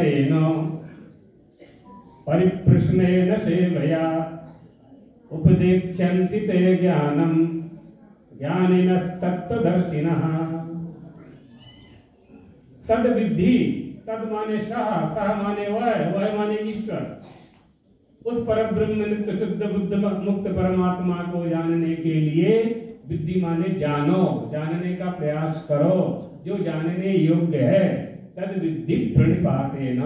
प्रणिपातेन परिप्रश्नेन सेवया उपदेक्ष्यन्ति ते ज्ञानम् ज्ञानिनस्तत्त्वदर्शिनः। तद विद्धि, तद माने सह माने वह माने ईश्वर। उस परब्रह्म नित्य शुद्ध बुद्ध मुक्त परमात्मा को जानने के लिए विद्धि माने जानो, जानने का प्रयास करो, जो जानने योग्य है। तद विद्धि प्रणिपातेन,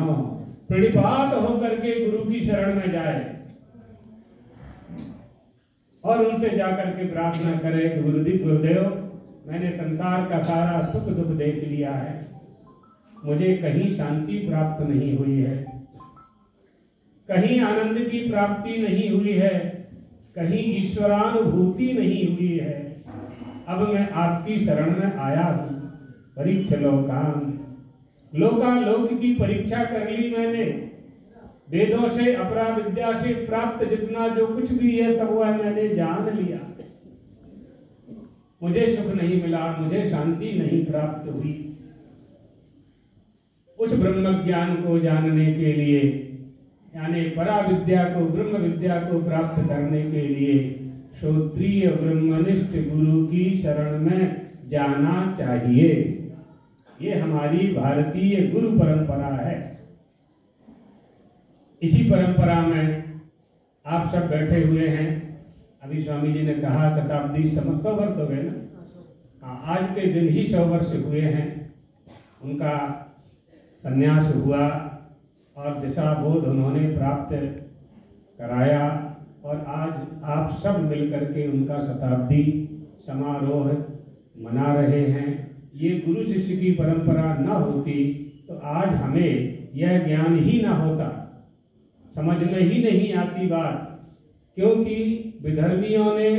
प्रणिपात होकर के गुरु की शरण में जाए और उनसे जाकर के प्रार्थना करे कि गुरुदेव, मैंने संसार का सारा सुख दुख देख लिया है, मुझे कहीं शांति प्राप्त नहीं हुई है, कहीं आनंद की प्राप्ति नहीं हुई है, कहीं ईश्वरानुभूति नहीं हुई है। अब मैं आपकी शरण में आया हूं। परीक्ष लोकान, लोकालोक की परीक्षा कर ली मैंने। वेदों से अपरा विद्या से प्राप्त जितना जो कुछ भी है सब वह मैंने जान लिया। मुझे सुख नहीं मिला, मुझे शांति नहीं प्राप्त हुई। उस ब्रह्म ज्ञान को जानने के लिए, यानी परा विद्या को, ब्रह्म विद्या को प्राप्त करने के लिए श्रोत्रिय ब्रह्मनिष्ठ गुरु की शरण में जाना चाहिए। ये हमारी भारतीय गुरु परंपरा है। इसी परंपरा में आप सब बैठे हुए हैं। अभी स्वामी जी ने कहा शताब्दी 100 वर्ष हो गए ना। आज के दिन ही 100 वर्ष हुए हैं उनका संन्यास हुआ और दिशा बोध उन्होंने प्राप्त कराया। और आज आप सब मिलकर के उनका शताब्दी समारोह मना रहे हैं। ये गुरु शिष्य की परंपरा न होती तो आज हमें यह ज्ञान ही न होता, समझ में ही नहीं आती बात। क्योंकि विधर्मियों ने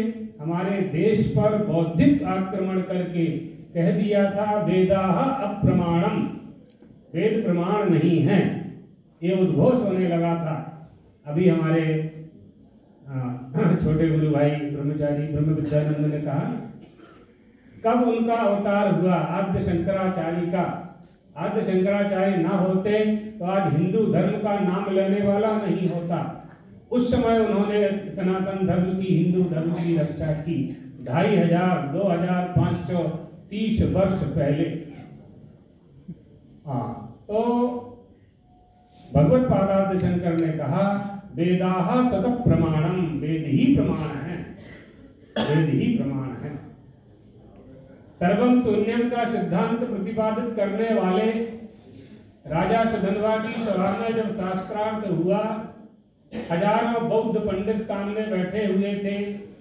हमारे देश पर बौद्धिक आक्रमण करके कह दिया था वेदाः अप्रमाणम, वेद प्रमाण नहीं है, ये उद्घोष होने लगा था। अभी हमारे छोटे गुरु भाई ब्रह्मचारी ब्रह्म विद्यानंद ने कहा कब उनका अवतार हुआ आद्य शंकराचार्य का। आद्य शंकराचार्य ना होते तो आज हिंदू धर्म का नाम लेने वाला नहीं होता। उस समय उन्होंने सनातन धर्म की, हिंदू धर्म की रक्षा की 2500 2530 वर्ष पहले। तो भगवत पादाद्य शंकर ने कहा वेदाः स्वतः प्रमाणम, वेद ही प्रमाण है, वेद ही प्रमाण है। सर्वम शून्यम का सिद्धांत प्रतिपादित करने वाले राजा सुधन्वा की सभा में जब शास्त्रार्थ हुआ, हजारों बौद्ध पंडित सामने बैठे हुए थे।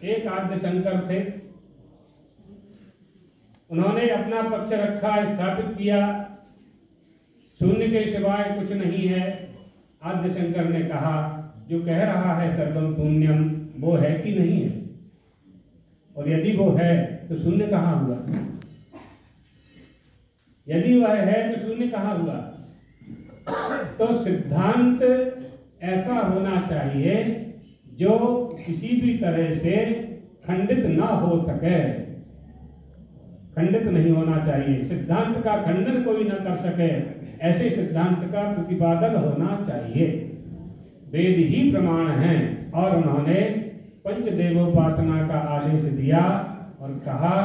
एक आद्य शंकर थे, उन्होंने अपना पक्ष रखा, स्थापित किया शून्य के सिवाय कुछ नहीं है। आद्य शंकर ने कहा जो कह रहा है सर्वम शून्यम, वो है कि नहीं है? और यदि वो है तो शून्य कहाँ हुआ? यदि वह है तो शून्य कहाँ हुआ? तो सिद्धांत ऐसा होना चाहिए जो किसी भी तरह से खंडित ना हो सके, खंडित नहीं होना चाहिए। सिद्धांत का खंडन कोई न कर सके, ऐसे सिद्धांत का प्रतिपादन होना चाहिए। वेद ही प्रमाण है। और उन्होंने पंचदेवोपासना का आदेश दिया और कहा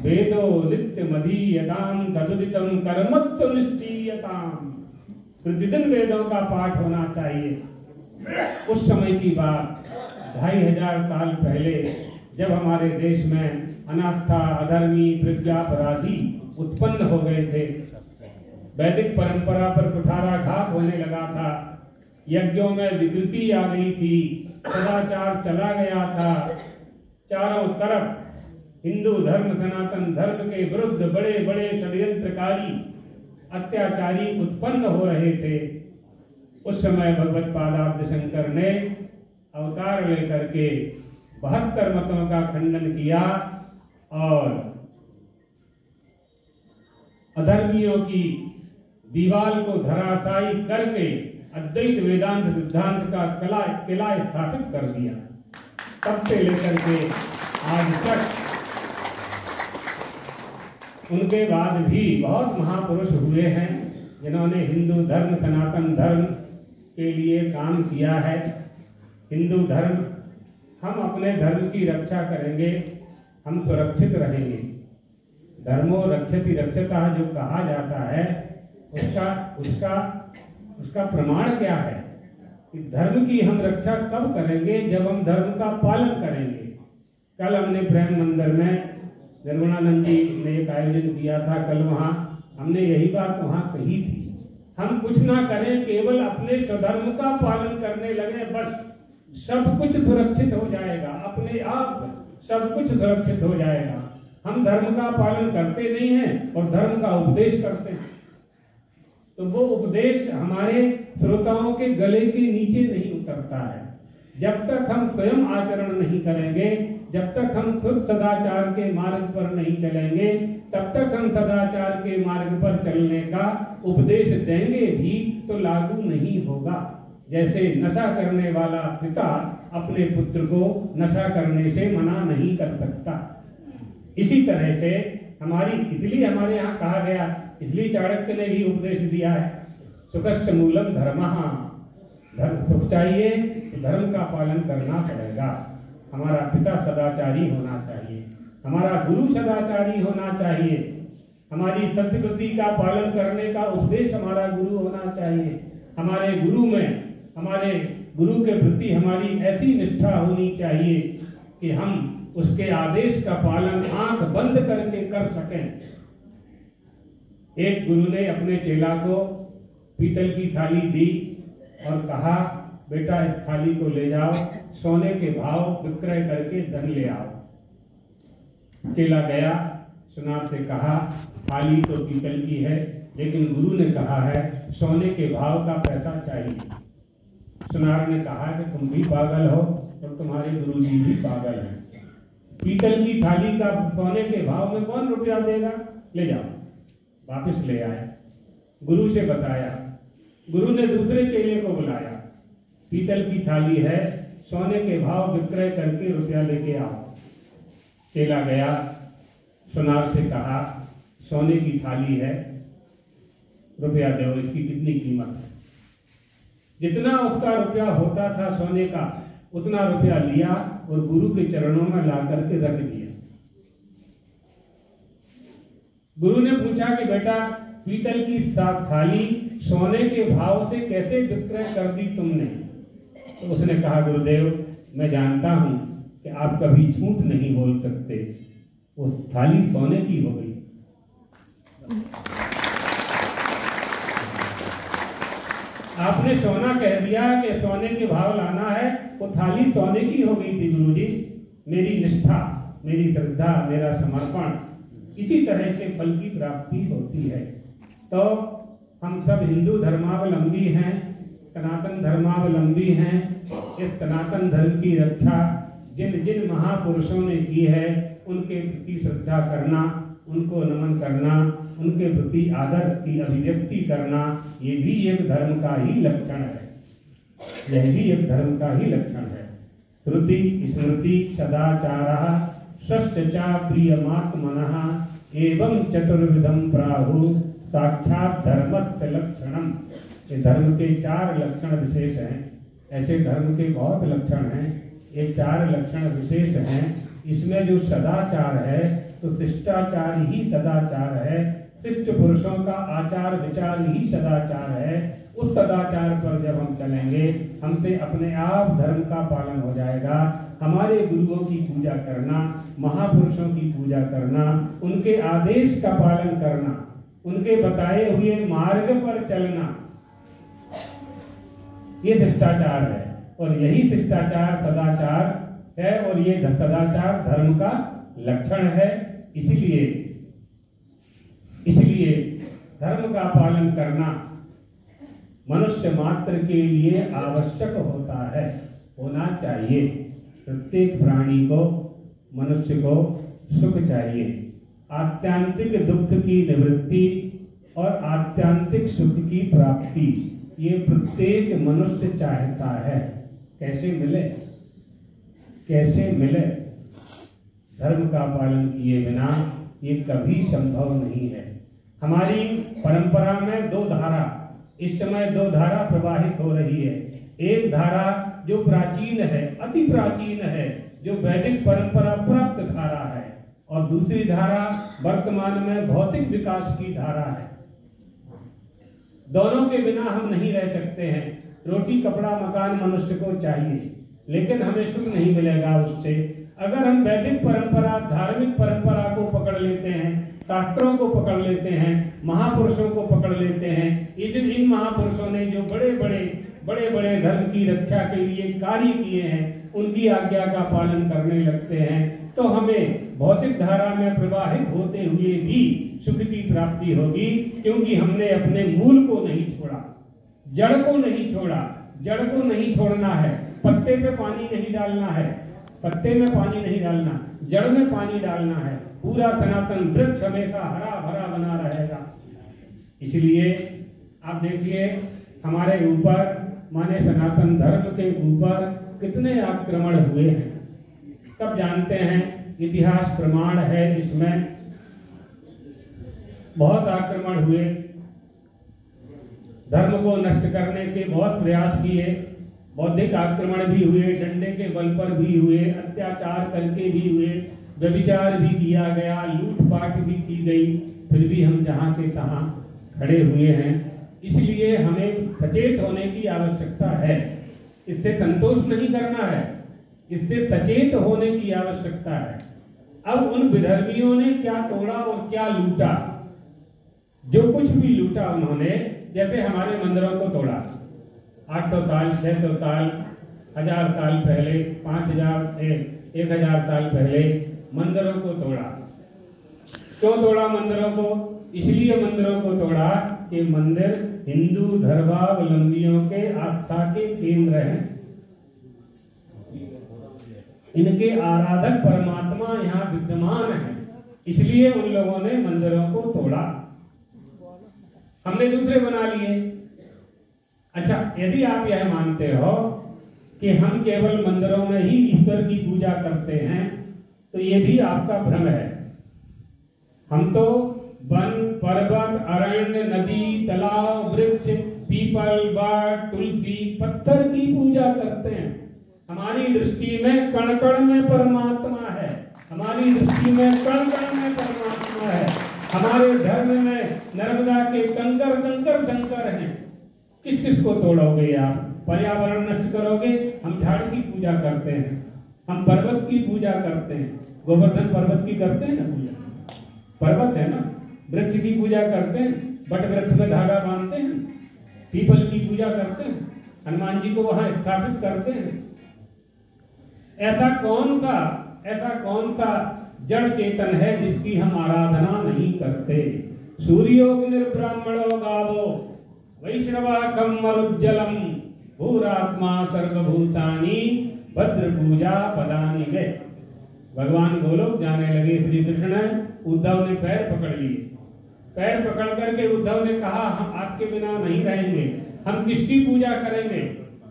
वेदो नित्य मदीयताम तदुदितम कर्मत्व निश्चीयताम, प्रतिदिन वेदों का पाठ होना चाहिए। उस समय की बात 2500 साल पहले जब हमारे देश में अनास्था, अधर्मी, प्रज्ञापराधी उत्पन्न हो गए थे, वैदिक परंपरा पर कुठाराघात होने लगा था, यज्ञों में विकृति आ गई थी, सदाचार चला गया था, चारों तरफ हिंदू धर्म, सनातन धर्म के विरुद्ध बड़े बड़े षड्यंत्रकारी अत्याचारी उत्पन्न हो रहे थे। उस समय भगवत पादाब्ज शंकर ने अवतार लेकर के 72 मतों का खंडन किया और अधर्मियों की दीवाल को धराशायी करके अद्वैत वेदांत सिद्धांत का किला स्थापित कर दिया। तब से लेकर के आज तक उनके बाद भी बहुत महापुरुष हुए हैं, जिन्होंने हिंदू धर्म, सनातन धर्म के लिए काम किया है। हिंदू धर्म, हम अपने धर्म की रक्षा करेंगे, हम सुरक्षित रहेंगे। धर्मो रक्षति रक्षता जो कहा जाता है, उसका प्रमाण क्या है कि धर्म की हम रक्षा कब करेंगे? जब हम धर्म का पालन करेंगे। कल हमने प्रेम मंदिर में निर्गुणानंद जी ने एक आयोजन किया था, कल वहाँ हमने यही बात वहाँ कही थी। हम कुछ ना करें, केवल अपने स्वधर्म का पालन करने लगे, बस सब कुछ सुरक्षित हो जाएगा, अपने आप सब कुछ सुरक्षित हो जाएगा। हम धर्म का पालन करते नहीं हैं और धर्म का उपदेश करते हैं, तो वो उपदेश हमारे श्रोताओं के गले के नीचे नहीं उतरता है। जब तक हम स्वयं आचरण नहीं करेंगे, जब तक हम खुद सदाचार के मार्ग पर नहीं चलेंगे, तब तक हम सदाचार के मार्ग पर चलने का उपदेश देंगे भी तो लागू नहीं होगा। जैसे नशा करने वाला पिता अपने पुत्र को नशा करने से मना नहीं कर सकता, इसी तरह से इसलिए हमारे यहाँ कहा गया, इसलिए चाणक्य ने भी उपदेश दिया है, सुखश्च मूलम धर्मः। सुख चाहिए तो धर्म का पालन करना पड़ेगा। हमारा पिता सदाचारी होना चाहिए, हमारा गुरु सदाचारी होना चाहिए, हमारी संस्कृति का पालन करने का उपदेश हमारा गुरु होना चाहिए। हमारे गुरु के प्रति हमारी ऐसी निष्ठा होनी चाहिए कि हम उसके आदेश का पालन आंख बंद करके कर सकें। एक गुरु ने अपने चेला को पीतल की थाली दी और कहा, बेटा इस थाली को ले जाओ, सोने के भाव विक्रय करके धन ले आओ। चेला गया, सुनार से कहा, थाली तो पीतल की है, लेकिन गुरु ने कहा है सोने के भाव का पैसा चाहिए। सुनार ने कहा कि तुम भी पागल हो और तुम्हारे गुरुजी भी पागल हैं। पीतल की थाली का सोने के भाव में कौन रुपया देगा? ले जाओ। वापस ले आए, गुरु से बताया। गुरु ने दूसरे चेले को बुलाया, पीतल की थाली है, सोने के भाव विक्रय करके रुपया लेके आओ। चेला गया, सुनार से कहा, सोने की थाली है, रुपया दो, इसकी कितनी कीमत है? जितना उसका रुपया होता था सोने का, उतना रुपया लिया और गुरु के चरणों में ला करके रख दिया। गुरु ने पूछा कि बेटा, पीतल की थाली सोने के भाव से कैसे विक्रय कर दी तुमने? तो उसने कहा, गुरुदेव मैं जानता हूं कि आप कभी झूठ नहीं बोल सकते, वो थाली सोने की हो गई। आपने सोना कह दिया कि सोने के भाव लाना है, वो थाली सोने की हो गई थी गुरुजी। मेरी निष्ठा, मेरी श्रद्धा, मेरा समर्पण, इसी तरह से फल की प्राप्ति होती है। तो हम सब हिंदू धर्मावलंबी हैं, सनातन धर्मावलंबी हैं। इस सनातन धर्म की रक्षा जिन जिन महापुरुषों ने की है, उनके प्रति श्रद्धा करना, उनको नमन करना, उनके प्रति आदर की अभिव्यक्ति करना, ये भी एक धर्म का ही लक्षण है। यह भी एक धर्म का ही लक्षण है। श्रुति स्मृति सदाचारः स्वश्च च प्रियमात्मनः एवं चतुर्विधम प्राहु साक्षात धर्मस्य लक्षणम। ये धर्म के 4 लक्षण विशेष हैं। ऐसे धर्म के बहुत लक्षण हैं, ये 4 लक्षण विशेष हैं। इसमें जो सदाचार है, तो शिष्टाचार ही सदाचार है। शिष्ट पुरुषों का आचार विचार ही सदाचार है। उस सदाचार पर जब हम चलेंगे, हमसे अपने आप धर्म का पालन हो जाएगा। हमारे गुरुओं की पूजा करना, महापुरुषों की पूजा करना, उनके आदेश का पालन करना, उनके बताए हुए मार्ग पर चलना, ये शिष्टाचार है। और यही शिष्टाचार सदाचार है, और ये सदाचार धर्म का लक्षण है। इसलिए धर्म का पालन करना मनुष्य मात्र के लिए आवश्यक होता है, होना चाहिए। प्रत्येक प्राणी को, मनुष्य को सुख चाहिए। आत्यांतिक दुख की निवृत्ति और आत्यांतिक सुख की प्राप्ति, ये प्रत्येक मनुष्य चाहता है। कैसे मिले? कैसे मिले? धर्म का पालन किए बिना ये कभी संभव नहीं है। हमारी परंपरा में दो धारा, इस समय दो धारा प्रवाहित हो रही है। एक धारा जो प्राचीन है, अति प्राचीन है, जो वैदिक परंपरा प्राप्त धारा है, और दूसरी धारा वर्तमान में भौतिक विकास की धारा है। दोनों के बिना हम नहीं रह सकते हैं। रोटी कपड़ा मकान मनुष्य को चाहिए, लेकिन हमें सुख नहीं मिलेगा उससे। अगर हम वैदिक परंपरा, धार्मिक परंपरा को पकड़ लेते हैं, शास्त्रों को पकड़ लेते हैं, महापुरुषों को पकड़ लेते हैं, इन महापुरुषों ने जो बड़े बड़े धर्म की रक्षा के लिए कार्य किए हैं, उनकी आज्ञा का पालन करने लगते हैं, तो हमें भौतिक धारा में प्रवाहित होते हुए भी सुख की प्राप्ति होगी, क्योंकि हमने अपने मूल को नहीं छोड़ा, जड़ को नहीं छोड़ा। जड़ को नहीं छोड़ना है, पत्ते पे पानी नहीं डालना है, पत्ते में पानी नहीं डालना, जड़ में पानी डालना है। पूरा सनातन वृक्ष हमेशा हरा भरा बना रहेगा। इसलिए आप देखिए हमारे ऊपर, माने सनातन धर्म के ऊपर कितने आक्रमण हुए हैं, सब जानते हैं, इतिहास प्रमाण है इसमें। बहुत आक्रमण हुए, धर्म को नष्ट करने के बहुत प्रयास किए, बौद्धिक आक्रमण भी हुए, डंडे के बल पर भी हुए, अत्याचार करके भी हुए, व्यभिचार भी किया गया, लूटपाट भी की गई, फिर भी हम जहां के तहां खड़े हुए हैं। इसलिए हमें सचेत होने की आवश्यकता है, इससे संतोष नहीं करना है, इससे सचेत होने की आवश्यकता है। अब उन विधर्मियों ने क्या तोड़ा और क्या लूटा, जो कुछ भी लूटा उन्होंने, जैसे हमारे मंदिरों को तोड़ा, 800 साल 600 साल 1000 साल पहले, 1000 साल पहले मंदिरों को तोड़ा। क्यों तोड़ा मंदिरों को? इसलिए मंदिरों को तोड़ा कि मंदिर हिंदू धर्मावलंबियों के आस्था के केंद्र हैं, इनके आराधक परमात्मा यहाँ विद्यमान है, इसलिए उन लोगों ने मंदिरों को तोड़ा, हमने दूसरे बना लिए। अच्छा, यदि आप यह मानते हो कि हम केवल मंदिरों में ही ईश्वर की पूजा करते हैं, तो ये भी आपका भ्रम है। हम तो वन, पर्वत, अरण्य, नदी, तालाब, वृक्ष, पीपल, वट, तुलसी, पत्थर की पूजा करते हैं। हमारी दृष्टि में कण कण में परमात्मा है, हमारी दृष्टि में कण कण में परमात्मा है। हमारे धर्म में नर्मदा के कंकर कंकर कंकर हैं। किस किस को तोड़ोगे आप? पर्यावरण नष्ट करोगे। हम झाड़ की पूजा करते हैं, हम पर्वत की पूजा करते हैं, गोवर्धन पर्वत की करते हैं ना पूजा, पर्वत है ना। वृक्ष की पूजा करते हैं, बट वृक्ष में धागा बांधते हैं, पीपल की पूजा करते हैं, हनुमान जी को वहां स्थापित करते हैं। ऐसा कौन सा जड़ चेतन है जिसकी हम आराधना नहीं करते? सूर्योग्निर्ब्राह्मणो गावो वैष्णवाकम मरुज्जलम भूरात्मा सर्वभूतानि भद्र पूजा पदानि वे। भगवान गोलोक जाने लगे श्री कृष्ण। उद्धव ने पैर पकड़ लिए, पैर पकड़ करके उद्धव ने कहा हम आपके बिना नहीं रहेंगे, हम किसकी पूजा करेंगे?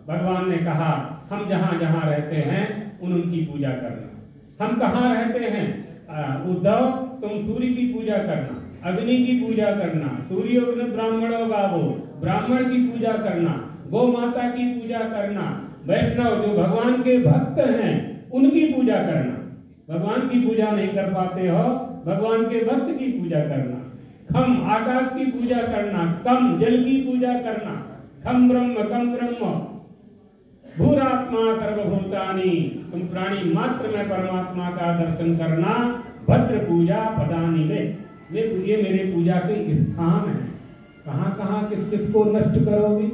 भगवान ने कहा हम जहां जहां रहते हैं उनकी पूजा करना। हम कहाँ रहते हैं? उद्धव, तुम सूर्य की पूजा करना, अग्नि की पूजा करना, सूर्योग्नि ब्राह्मणों गावो, ब्राह्मण की पूजा करना, गौ माता की पूजा करना, वैष्णव जो भगवान के भक्त हैं उनकी पूजा करना। भगवान की पूजा नहीं कर पाते हो, भगवान के भक्त की पूजा करना। खम आकाश की पूजा करना, कम जल की पूजा करना, खम ब्रह्म भूरात्मा सर्वभूतानि, तुम प्राणी मात्र में परमात्मा का दर्शन करना। भद्र पूजा पदानि वे, ये मेरे पूजा के स्थान है। कहाँ कहाँ किस किस को नष्ट करोगे?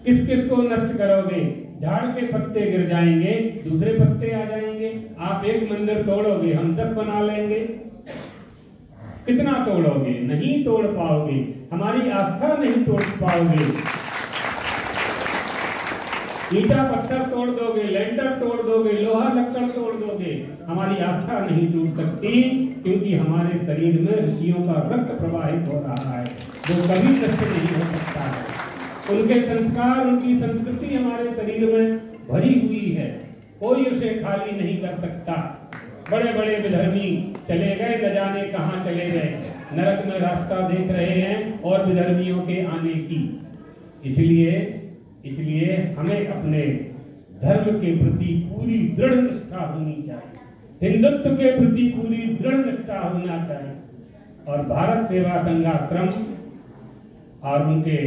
किस किस को नष्ट करोगे? झाड़ के पत्ते गिर जाएंगे, दूसरे पत्ते आ जाएंगे। आप एक मंदिर तोड़ोगे, हम 10 बना लेंगे। कितना तोड़ोगे? नहीं तोड़ पाओगे, हमारी आस्था नहीं तोड़ पाओगे। ईटा पत्थर तोड़ दोगे, लेंटर तोड़ दोगे, लोहा लक्कड़ तोड़ दोगे, हमारी आस्था नहीं टूट सकती, क्योंकि हमारे शरीर में ऋषियों का रक्त प्रवाहित हो रहा है, जो कभी नष्ट नहीं हो सकता है। उनके संस्कार, उनकी संस्कृति हमारे शरीर में भरी हुई है, कोई उसे खाली नहीं कर सकता। बड़े बड़े विधर्मी चले गए, न जाने कहाँ चले गए। नरक में रास्ता देख रहे हैं और विधर्मियों के आने की। इसलिए हमें अपने धर्म के प्रति पूरी दृढ़ निष्ठा होनी चाहिए, हिंदुत्व के प्रति पूरी दृढ़ निष्ठा होना चाहिए। और भारत सेवा संघाश्रम और उनके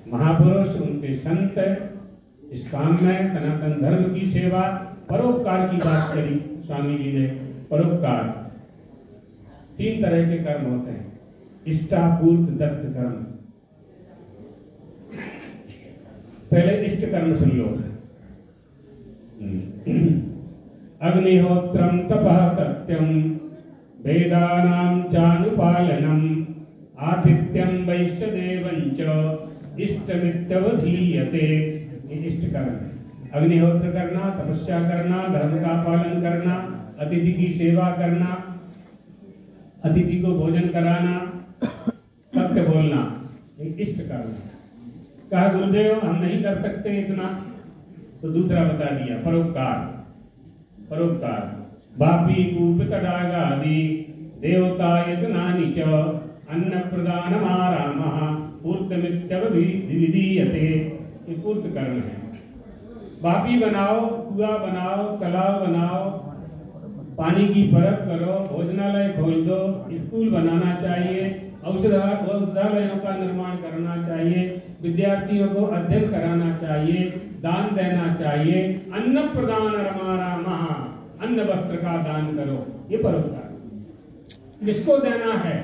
महापुरुष, उनके संत इस काम में सनातन धर्म की सेवा, परोपकार की बात करी स्वामी जी ने। परोपकार 3 तरह के कर्म होते हैं, इष्टापूर्त दत्त कर्म। पहले इष्ट कर्म सुन लो। अग्निहोत्रम तपः सत्यम वेदानां चानुपालनम आतिथ्यम वैश्यदेवं च इष्टमित्यवधीयते। ये इष्ट कर्म है। अग्निहोत्र करना, तपस्या करना, धर्म का पालन करना, अतिथि की सेवा करना, अतिथि को भोजन कराना, सत्य बोलना, ये इष्ट कर्म है। कहा गुरुदेव हम नहीं कर सकते इतना, तो दूसरा बता दिया परोपकार। परोपकार बापी कूप तडागादि देवता यज्ञानि च अन्न प्रदानमारामः पूर्तमित्यवधीयते। ये पूर्त कर्म है। बापी बनाओ, कुआं बनाओ, तालाब बनाओ, पानी की परत करो, भोजनालय खोल दो, स्कूल बनाना चाहिए, औषधालयों का निर्माण करना चाहिए, विद्यार्थियों को अध्ययन कराना चाहिए, दान देना चाहिए। अन्न प्रदान रमारामः, अन्न वस्त्र का दान करो, ये परोपकार। किसको देना है?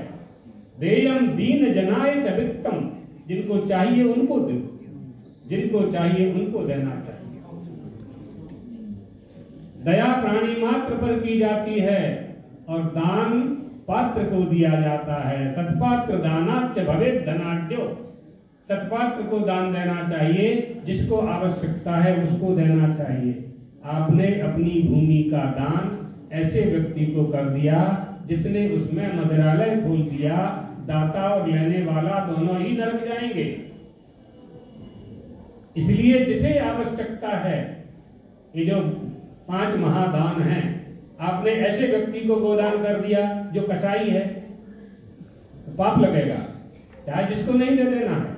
देयम दीन जनाय च वित्तम, जिनको चाहिए उनको दो, जिनको चाहिए उनको देना चाहिए। दया प्राणी मात्र पर की जाती है और दान पात्र को दिया जाता है। सत्पात्र दानाच्च भवेत् धनाढ्यो, सत्पात्र को दान देना चाहिए, जिसको आवश्यकता है उसको देना चाहिए। आपने अपनी भूमि का दान ऐसे व्यक्ति को कर दिया जिसने उसमें मदिरालय खोल दिया, दाता और लेने वाला दोनों ही नरक जाएंगे। इसलिए जिसे आवश्यकता है, ये जो 5 महादान हैं, आपने ऐसे व्यक्ति को गोदान कर दिया जो कसाई है, तो पाप लगेगा, चाहे जिसको नहीं दे देना है।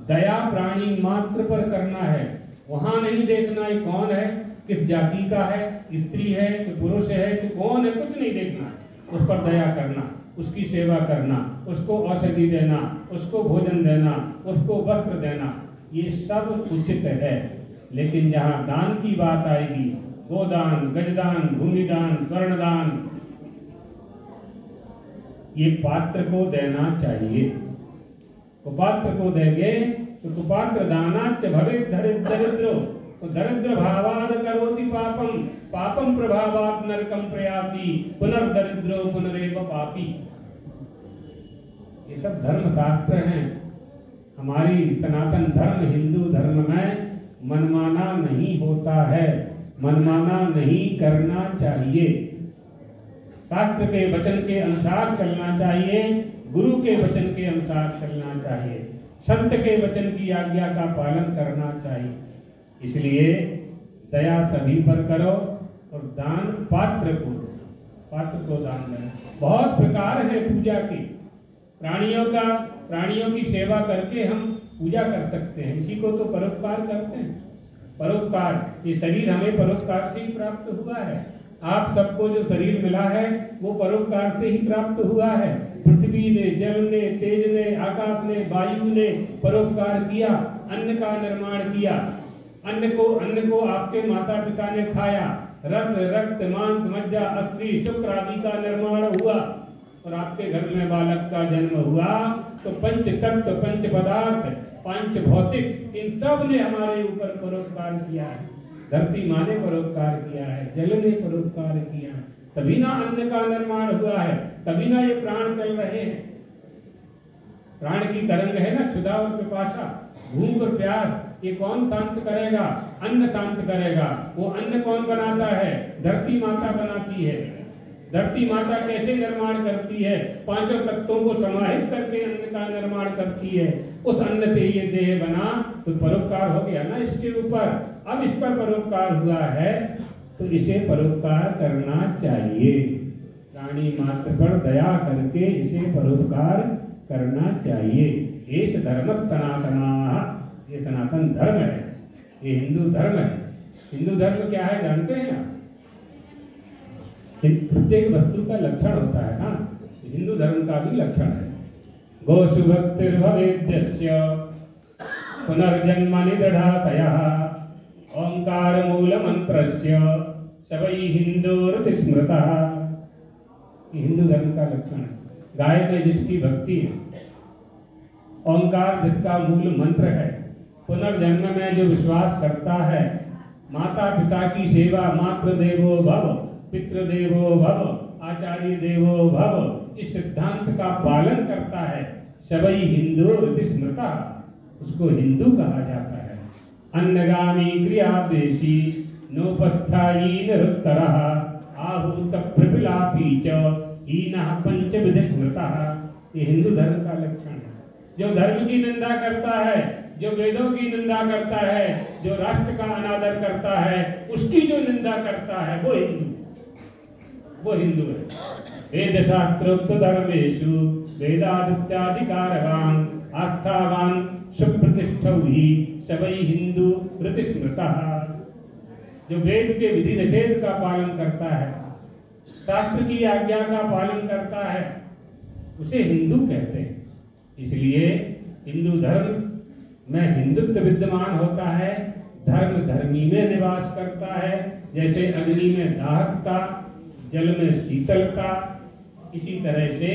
दया प्राणी मात्र पर करना है, वहां नहीं देखना ये कौन है, किस जाति का है, स्त्री है कि पुरुष है कि कौन है, कुछ नहीं देखना है। उस पर दया करना, उसकी सेवा करना, उसको औषधि देना, उसको भोजन देना, उसको वस्त्र देना, ये सब उचित है। लेकिन जहाँ दान की बात आएगी, गोदान, गजदान, भूमिदान, स्वर्णदान, ये पात्र को देना चाहिए। कुपात्र को देंगे तो कुपात्र दानाच्च भवेत् दरिद्रो, तो दरिद्र भावाद करोति पापम, पापम प्रभावात् नरकम प्रयाति, पुनर्दरिद्रो पुनरेव पापी। ये सब धर्म शास्त्र हैं। हमारी सनातन धर्म, हिंदू धर्म में मनमाना नहीं होता है, मनमाना नहीं करना चाहिए। शास्त्र के वचन के अनुसार चलना चाहिए, गुरु के वचन के अनुसार चलना चाहिए, संत के वचन की आज्ञा का पालन करना चाहिए। इसलिए दया सभी पर करो और दान पात्र को दान देना। बहुत प्रकार है पूजा के। प्राणियों की सेवा करके हम पूजा कर सकते हैं, इसी को तो परोपकार करते हैं। परोपकार, ये शरीर हमें परोपकार से ही प्राप्त हुआ है। आप सबको जो शरीर मिला है वो परोपकार से ही प्राप्त हुआ है। पृथ्वी ने, जल ने, तेज ने, आकाश ने, वायु ने परोपकार किया, अन्न का निर्माण किया। अन्न को आपके माता पिता ने खाया, रस, रक्त, मांस, मज्जा, अस्थि, शुक्र आदि का निर्माण हुआ और आपके घर में बालक का जन्म हुआ। तो पंच तत्व, पंच पदार्थ, पंच भौतिक, इन सब ने हमारे ऊपर परोपकार किया है। धरती माँ ने परोपकार किया है, जल ने परोपकार किया है, तभी ना अन्न का निर्माण हुआ है, तभी ना ये प्राण चल रहे हैं। प्राण की तरंग है ना, क्षुधा और पिपासा, भूख और प्यास, ये कौन शांत करेगा? अन्न शांत करेगा। वो अन्न कौन बनाता है? धरती माता बनाती है। धरती माता कैसे निर्माण करती है? 5 तत्वों को समाहित करके अन्न का निर्माण करती है। उस अन्न से ये देह बना, तो परोपकार हो गया ना इसके ऊपर। अब इस पर परोपकार हुआ है तो इसे परोपकार करना चाहिए। प्राणी मात्र पर दया करके इसे परोपकार करना चाहिए। एष धर्म सनातना, ये सनातन धर्म है, ये हिंदू धर्म है। हिंदू धर्म क्या है जानते हैं आप? प्रत्येक वस्तु का लक्षण होता है ना, हिंदू धर्म का भी लक्षण है। गोषु भक्तिर्भवेद्यस्य पुनर्जन्म निदधातयः ओंकार मूल मंत्रस्य सवै हिंदोरति स्मृतः। हिंदू धर्म का लक्षण है। गाय में जिसकी भक्ति है, ओंकार जिसका मूल मंत्र है, पुनर्जन्म में जो विश्वास करता है, माता पिता की सेवा, मातृ देवो भव पितृदेवो भव आचार्य देवो भव, इस सिद्धांत का पालन करता है, सवै हिंदोरति स्मृतः, उसको हिंदू कहा जाता है। अन्नगामी क्रियाद्वेषी नोपस्थायी निरुत्तरः आहूत प्रपिलापी च हीनः पंचविध स्मृतः। ये हिंदू धर्म का लक्षण है। जो धर्म की निंदा करता है, जो वेदों की निंदा करता है, जो राष्ट्र का अनादर करता है, उसकी जो निंदा करता है, वो हिंदू है। वेद शास्त्रोक्त धर्मेषु वेदादित्याधिकारवान आस्थावान सुप्रतिष्ठौ ही सवै हिंदू रति स्मृतः। जो वेद के विधि निषेध का पालन करता है, शास्त्र की आज्ञा का पालन करता है, उसे हिंदू कहते हैं। इसलिए हिंदू धर्म में हिंदुत्व विद्यमान होता है, धर्म धर्मी में निवास करता है। जैसे अग्नि में दाहकता, जल में शीतलता, इसी तरह से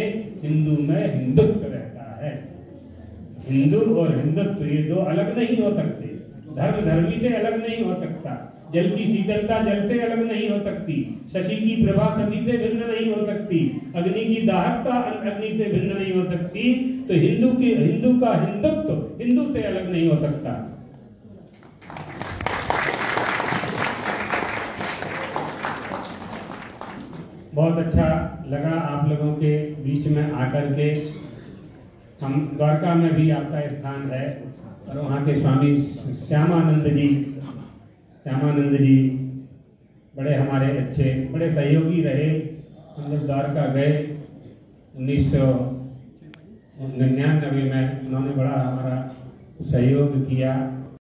हिंदू में हिंदुत्व रहता है। हिंदू और हिंदुत्व ये दो अलग नहीं हो सकते। धर्म धर्मी से अलग नहीं हो सकता। जल की शीतलता जल से अलग नहीं हो सकती। शशि की प्रभा शशि से भिन्न नहीं हो सकती। अग्नि की दाहकता अग्नि से भिन्न नहीं हो सकती। तो हिंदू का हिंदुत्व हिंदू से अलग नहीं हो सकता। बहुत अच्छा लगा आप लोगों के बीच में आकर के। हम द्वारका में भी आपका स्थान है और वहाँ के स्वामी श्यामानंद जी बड़े हमारे अच्छे, बड़े सहयोगी रहे। हम लोग द्वारका गए 1999 में, उन्होंने बड़ा हमारा सहयोग किया।